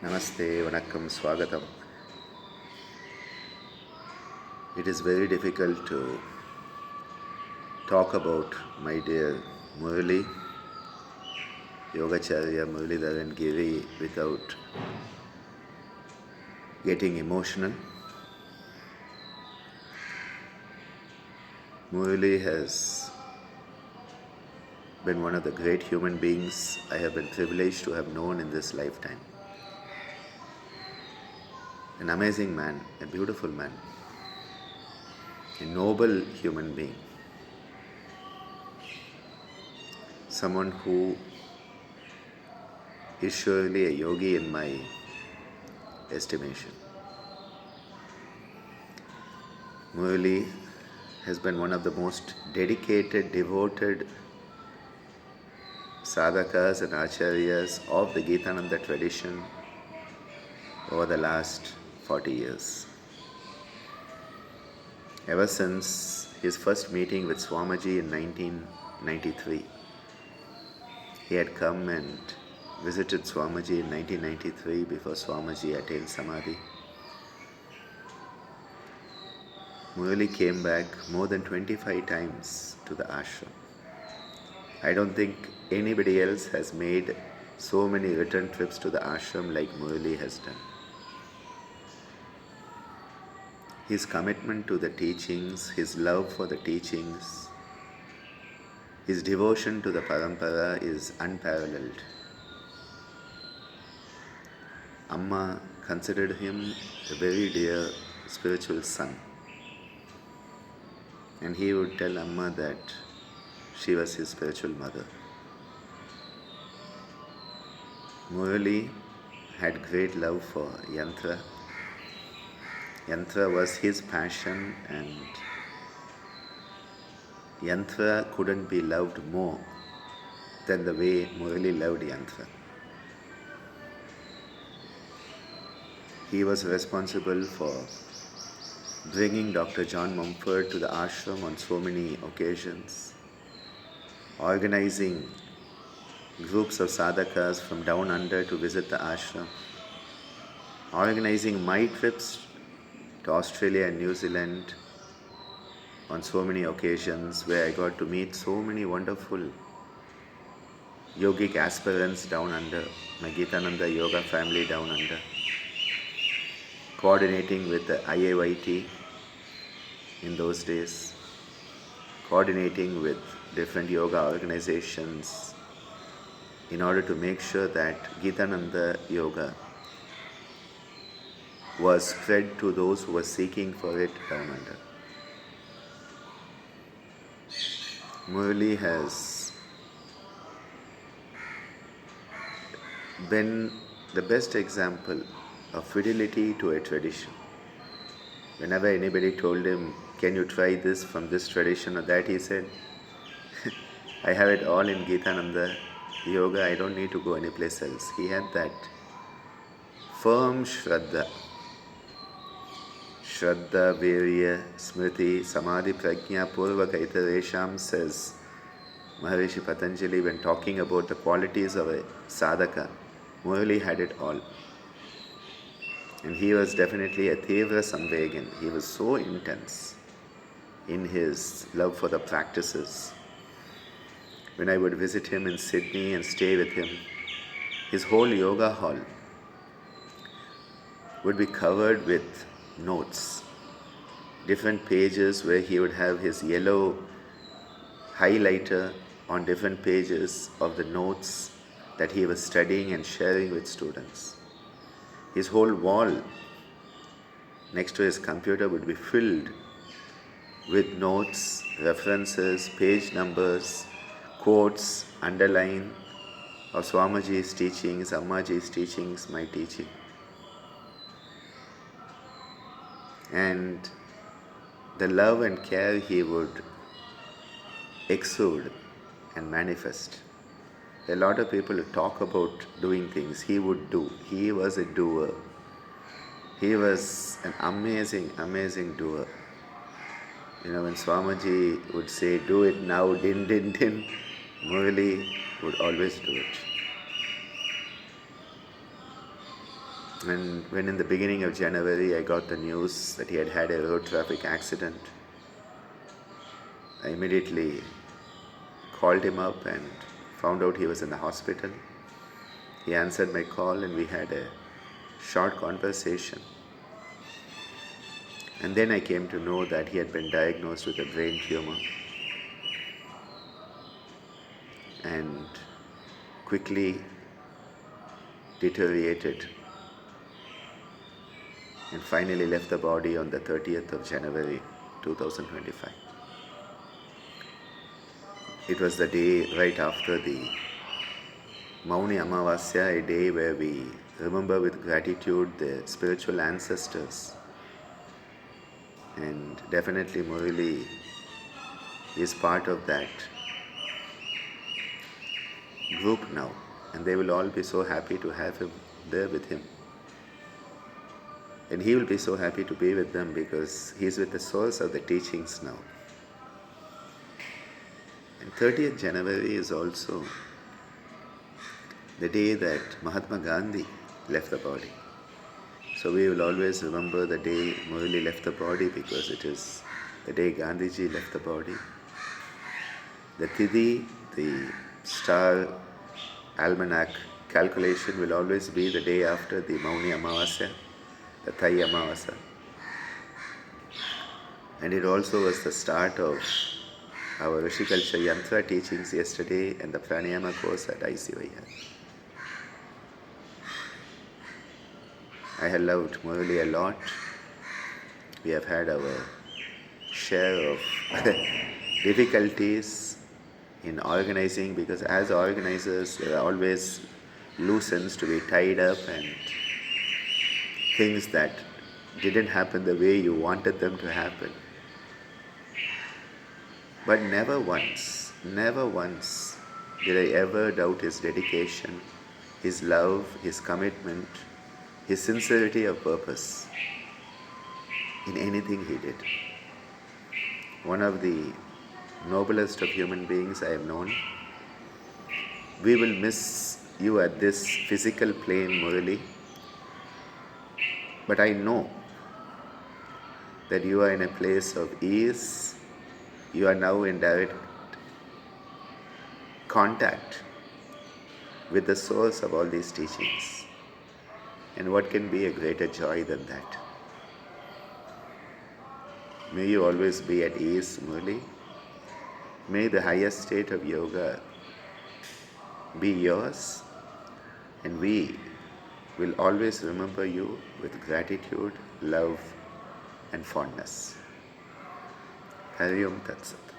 Namaste, Vanakkam, Swagatam. It is very difficult to talk about my dear Murali, Yogacharya Muralidharan Giri without getting emotional. Murali has been one of the great human beings I have been privileged to have known in this lifetime. An amazing man, a beautiful man, a noble human being, someone who is surely a yogi in my estimation. Murali has been one of the most dedicated, devoted sadhakas and acharyas of the Gitananda tradition over the last 40 years. Ever since his first meeting with Swamiji in 1993, he had come and visited Swamiji in 1993 before Swamiji attained Samadhi. Murali came back more than 25 times to the ashram. I don't think anybody else has made so many return trips to the ashram like Murali has done. His commitment to the teachings, his love for the teachings, his devotion to the Parampara is unparalleled. Amma considered him a very dear spiritual son. And he would tell Amma that she was his spiritual mother. Murali had great love for yantra. Yantra was his passion, and yantra couldn't be loved more than the way Murali loved yantra. He was responsible for bringing Dr. John Mumford to the ashram on so many occasions, organizing groups of sadhakas from down under to visit the ashram, organizing my trips to Australia and New Zealand on so many occasions where I got to meet so many wonderful yogic aspirants down under, my Gitananda Yoga family down under, coordinating with the IAYT in those days, coordinating with different yoga organizations in order to make sure that Gitananda Yoga was spread to those who were seeking for it down under. Murali has been the best example of fidelity to a tradition. Whenever anybody told him, "Can you try this from this tradition or that?" he said, "I have it all in Gitananda Yoga, I don't need to go anyplace else." He had that firm Shraddha. Shraddha, Virya, Smriti, Samadhi, Prajna, Purva, Kaitaresham, says Maharishi Patanjali when talking about the qualities of a sadhaka. Murali had it all. And he was definitely a Tevra Samvegan. He was so intense in his love for the practices. When I would visit him in Sydney and stay with him, his whole yoga hall would be covered with notes, different pages where he would have his yellow highlighter on different pages of the notes that he was studying and sharing with students. His whole wall next to his computer would be filled with notes, references, page numbers, quotes, underline of Swamiji's teachings, Ammaji's teachings, my teaching. And the love and care he would exude and manifest. A lot of people talk about doing things, he would do. He was a doer. He was an amazing, amazing doer. When Swamiji would say, "Do it now, din, din, din," Murali would always do it. And when in the beginning of January I got the news that he had had a road traffic accident, I immediately called him up and found out he was in the hospital. He answered my call and we had a short conversation. And then I came to know that he had been diagnosed with a brain tumor and quickly deteriorated and finally left the body on the 30th of January 2025. It was the day right after the Mauni Amavasya, a day where we remember with gratitude the spiritual ancestors. And definitely Murali is part of that group now. And they will all be so happy to have him there with him. And he will be so happy to be with them because he is with the source of the teachings now. And 30th January is also the day that Mahatma Gandhi left the body. So we will always remember the day Murali left the body because it is the day Gandhiji left the body. The Tithi, the star almanac calculation will always be the day after the Mauni Amavasya, the Thai Amavasya. And it also was the start of our Rishiculture Yantra teachings yesterday and the Pranayama course at ICYR. I have loved Murali a lot. We have had our share of difficulties in organizing because as organizers there are always loose ends to be tied up and things that didn't happen the way you wanted them to happen. But never once did I ever doubt his dedication, his love, his commitment, his sincerity of purpose in anything he did. One of the noblest of human beings I have known. We will miss you at this physical plane, Murali, but I know that you are in a place of ease. You are now in direct contact with the source of all these teachings. And what can be a greater joy than that? May you always be at ease, Murali. May the highest state of yoga be yours, and we will always remember you with gratitude, love, and fondness. Hari Om Tat Sat.